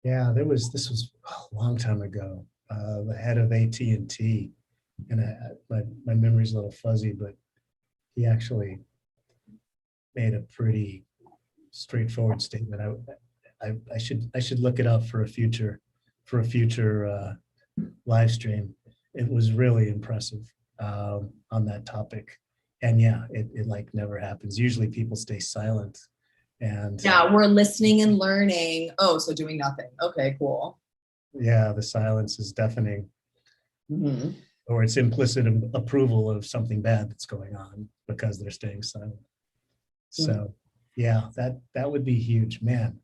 A: Yeah, this was a long time ago. The head of AT&T, and my memory's a little fuzzy, but he actually made a pretty straightforward statement. I should look it up for a future live stream. It was really impressive on that topic. And yeah, it like never happens. Usually people stay silent. And
B: yeah, we're listening and learning. Oh, so doing nothing. Okay, cool.
A: Yeah, the silence is deafening.
B: Mm-hmm.
A: Or it's implicit approval of something bad that's going on because they're staying silent. So yeah, that would be huge, man.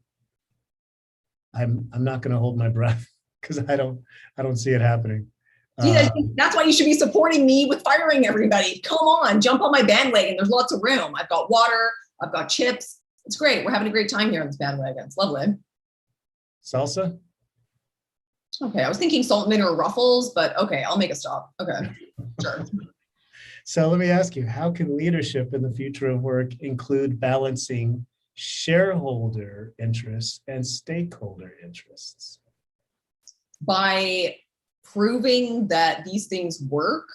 A: I'm not going to hold my breath because I don't see it happening.
B: I think that's why you should be supporting me with firing everybody. Come on, jump on my bandwagon. There's lots of room. I've got water. I've got chips. It's great. We're having a great time here on this bandwagon. It's lovely.
A: Salsa?
B: Okay, I was thinking salt and vinegar Ruffles, but okay, I'll make a stop. Okay, sure.
A: So let me ask you, how can leadership in the future of work include balancing shareholder interests and stakeholder interests?
B: by proving that these things work,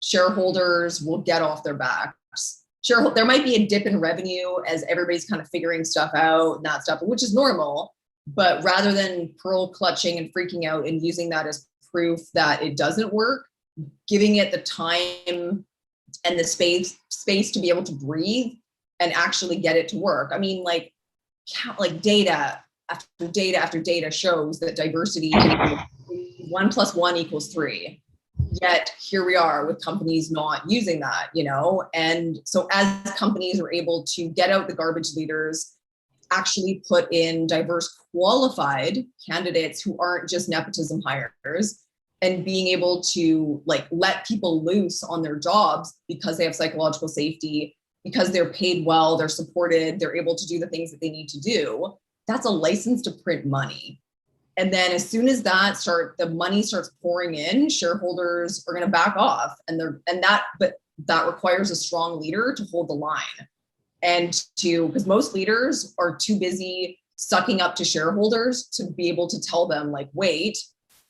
B: shareholders will get off their backs. There might be a dip in revenue as everybody's kind of figuring stuff out and that stuff, which is normal. But rather than pearl clutching and freaking out and using that as proof that it doesn't work, giving it the time and the space to be able to breathe and actually get it to work. I mean, like data after data after data shows that diversity 1 + 1 = 3. Yet here we are with companies not using that, you know? And so as companies are able to get out the garbage leaders, actually put in diverse qualified candidates who aren't just nepotism hires, and being able to like let people loose on their jobs because they have psychological safety, because they're paid well, they're supported, they're able to do the things that they need to do, that's a license to print money. And then as soon as the money starts pouring in, shareholders are going to back off, but that requires a strong leader to hold the line. And because most leaders are too busy sucking up to shareholders to be able to tell them like, wait,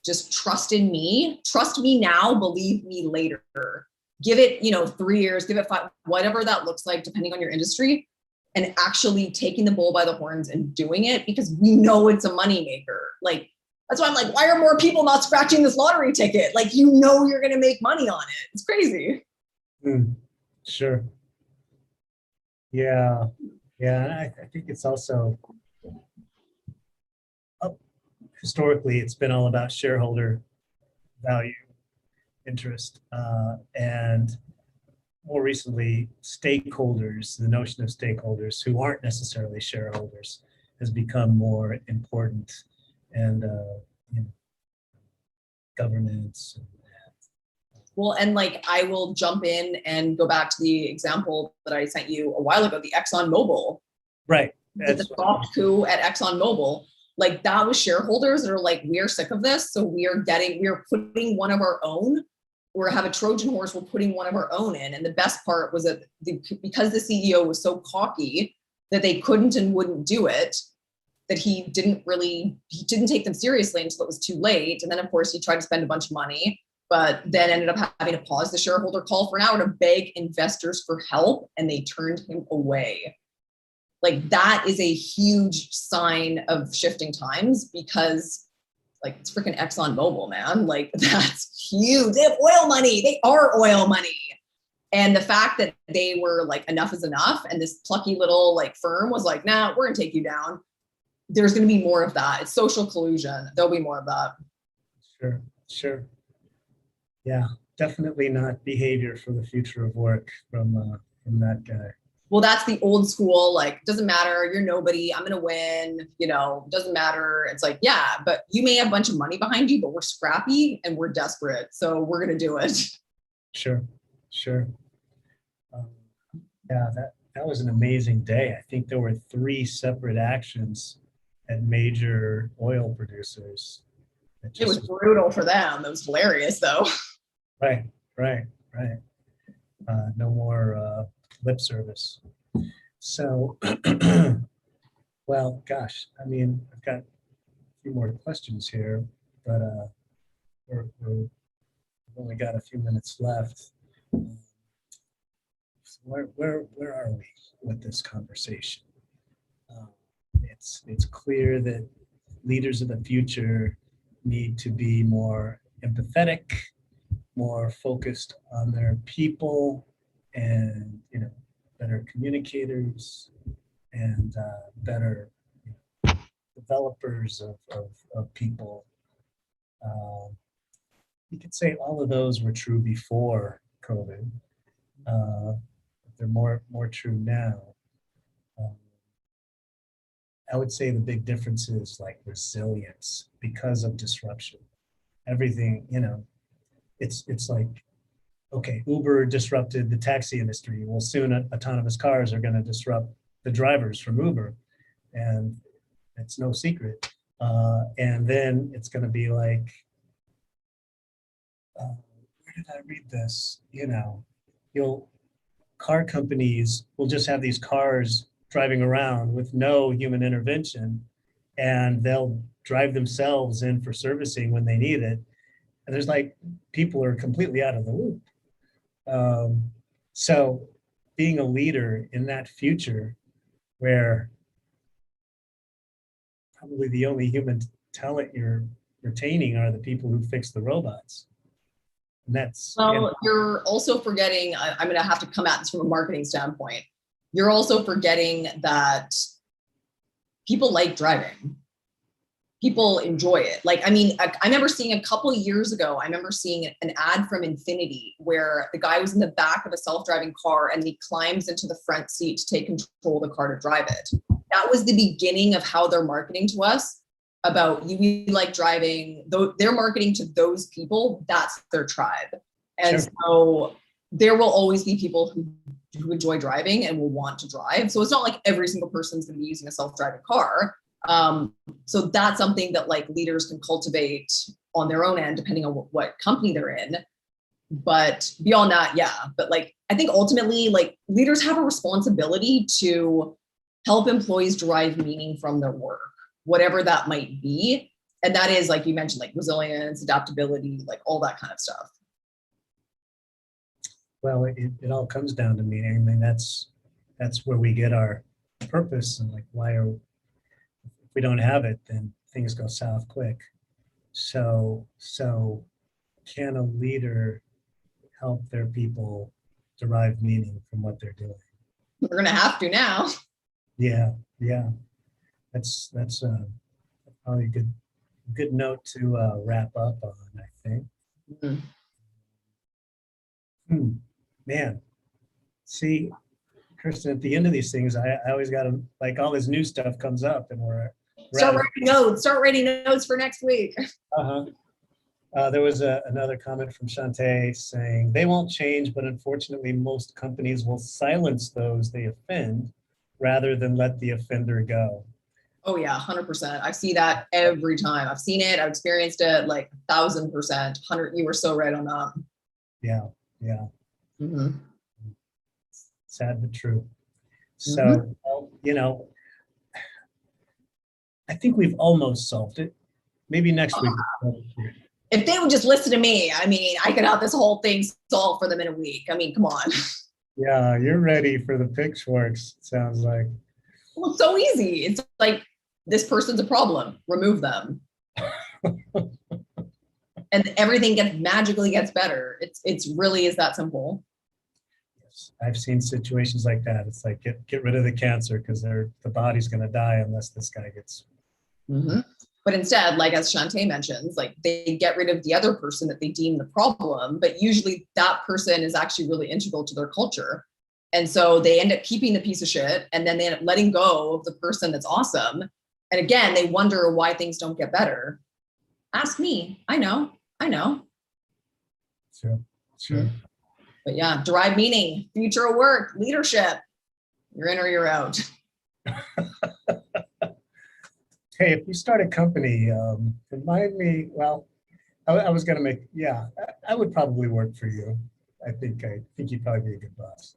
B: just trust in me, trust me now, believe me later. Give it, 3 years, give it 5, whatever that looks like, depending on your industry, and actually taking the bull by the horns and doing it, because we know it's a moneymaker. Like, that's why I'm like, why are more people not scratching this lottery ticket? Like, you're going to make money on it. It's crazy.
A: Sure. Yeah. I think it's also, historically, it's been all about shareholder value, interest, and more recently, stakeholders, the notion of stakeholders who aren't necessarily shareholders has become more important, and governance.
B: Well, and like, I will jump in and go back to the example that I sent you a while ago, the ExxonMobil.
A: Right.
B: The soft coup at ExxonMobil. Like, that was shareholders that are like, we're sick of this. So we are putting one of our own, or have a Trojan horse, we're putting one of our own in. And the best part was that because the CEO was so cocky that they couldn't and wouldn't do it, that he didn't take them seriously until it was too late. And then of course he tried to spend a bunch of money, but then ended up having to pause the shareholder call for an hour to beg investors for help, and they turned him away. Like, that is a huge sign of shifting times, because like, it's freaking ExxonMobil, man. Like, that's huge. They have oil money. They are oil money. And the fact that they were like, enough is enough, and this plucky little like firm was like, nah, we're gonna take you down. There's gonna be more of that. It's social collusion. There'll be more of that.
A: Sure. Yeah, definitely not behavior for the future of work from that guy.
B: Well, that's the old school, like, doesn't matter, you're nobody, I'm gonna win, doesn't matter. It's like, yeah, but you may have a bunch of money behind you, but we're scrappy and we're desperate, so we're gonna do it.
A: Sure. Yeah, that was an amazing day. I think there were 3 separate actions at major oil producers.
B: It was brutal for them. It was hilarious, though.
A: Right. No more lip service. So, well, gosh, I mean, I've got a few more questions here, but we've only got a few minutes left. So where are we with this conversation? It's clear that leaders of the future need to be more empathetic, more focused on their people, and better communicators, and better developers of people. You could say all of those were true before COVID. They're more true now. I would say the big difference is like resilience because of disruption. Everything, it's like, okay, Uber disrupted the taxi industry. Well, soon autonomous cars are going to disrupt the drivers from Uber, and it's no secret. And then it's going to be like, where did I read this? Car companies will just have these cars driving around with no human intervention, and they'll drive themselves in for servicing when they need it. And there's like, people are completely out of the loop. So being a leader in that future where probably the only human talent you're retaining are the people who fix the robots. And that's,
B: well, you're also forgetting, I'm going to have to come at this from a marketing standpoint. You're also forgetting that people like driving. People enjoy it. Like, I mean, I remember seeing a couple of years ago, I remember seeing an ad from Infinity where the guy was in the back of a self-driving car and he climbs into the front seat to take control of the car to drive it. That was the beginning of how they're marketing to us about you like driving. Though they're marketing to those people, that's their tribe. And
A: Sure.
B: so there will always be people who enjoy driving and will want to drive. So it's not like every single person's going to be using a self-driving car. So that's something that like leaders can cultivate on their own end, depending on what company they're in. But beyond that, yeah. But like, I think ultimately, like leaders have a responsibility to help employees derive meaning from their work, whatever that might be. And that is, like you mentioned, like resilience, adaptability, like all that kind of stuff.
A: Well, it all comes down to meaning. I mean, that's where we get our purpose, and like, if we don't have it, then things go south quick. So can a leader help their people derive meaning from what they're doing?
B: We're going to have to now.
A: Yeah. That's probably a good note to wrap up on, I think.
B: Mm-hmm.
A: Man, see, Kristen, at the end of these things, I always got to, like, all this new stuff comes up and we're
B: Start writing notes for next week.
A: There was another comment from Shantae saying, they won't change, but unfortunately, most companies will silence those they offend rather than let the offender go.
B: Oh yeah, 100%. I see that every time. I've seen it. I've experienced it like 1,000%. 100. You were so right on that.
A: Yeah.
B: Mm-hmm.
A: Sad but true. So, well, I think we've almost solved it. Maybe next week.
B: If they would just listen to me, I mean, I could have this whole thing solved for them in a week. I mean, come on.
A: Yeah, you're ready for the pitchforks, it sounds like.
B: Well, it's so easy. It's like, this person's a problem, remove them. And everything magically gets better. It's really is that simple.
A: Yes, I've seen situations like that. It's like, get rid of the cancer because the body's going to die unless this guy gets.
B: Mm-hmm. But instead, like as Shantae mentions, like they get rid of the other person that they deem the problem, but usually that person is actually really integral to their culture. And so they end up keeping the piece of shit, and then they end up letting go of the person that's awesome. And again, they wonder why things don't get better. Ask me. I know.
A: Sure.
B: But yeah, derive meaning, future of work, leadership. You're in or you're out.
A: Hey, if you start a company, remind me, well, I was going to make, yeah, I would probably work for you. I think you'd probably be a good boss.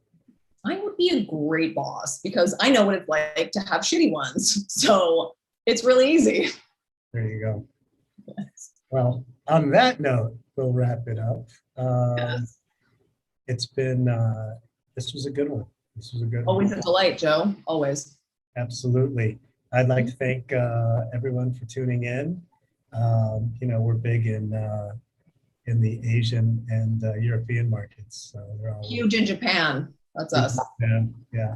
B: I would be a great boss because I know what it's like to have shitty ones. So it's really easy.
A: There you go.
B: Yes.
A: Well, on that note, we'll wrap it up.
B: Yes.
A: It's been, this was a good one.
B: Always a delight, Joe. Always.
A: Absolutely. I'd like to thank everyone for tuning in. We're big in the Asian and European markets. So they're all
B: huge in Japan. That's us.
A: Yeah.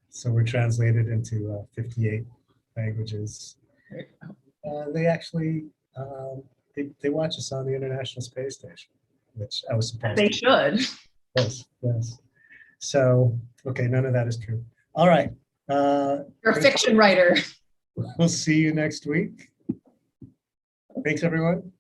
A: So we're translated into 58 languages. They actually they watch us on the International Space Station, which I was surprised.
B: They should.
A: Yes. So, okay, none of that is true. All right.
B: You're a fiction writer.
A: We'll see you next week. Thanks, everyone.